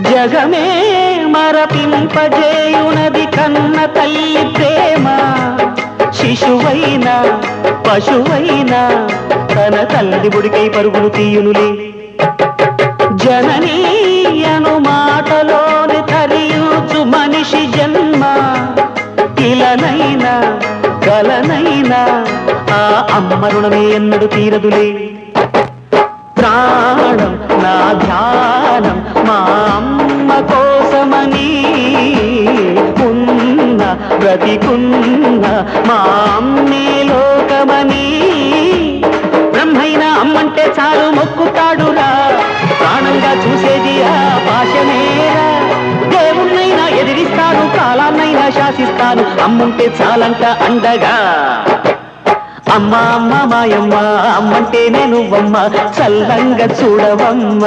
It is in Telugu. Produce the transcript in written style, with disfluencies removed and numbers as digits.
జగమే మరపింపజేయునది కన్న తల్లి ప్రేమ శిశువైనా పశువైనా తన తల్లి బుడికై పరుగులు తీయునులే జననీ అను మాటలోని తరించు మనిషి జన్మ ఇలనైనా కలనైనా ఆ అమ్మ రుణమే ఎన్నడు తీరదులే ప్రాణం నా ధ్యానం మా అమ్మ కోసమని ఉన్న బ్రతికున్న మా అమ్మే లోకమని బ్రహ్మైనా అమ్మంటే చాలు మొక్కుతాడురా ప్రాణంగా చూసేది ఆ పాశమేరా దేవుణ్ణైనా ఎదిరిస్తాను కాలాన్నైనా శాసిస్తాను అమ్ముంటే చాలంట అండగా అమ్మ అమ్మ మాయమ్మ అమ్మంటేనే నువ్వమ్మ చల్లంగా చూడవమ్మ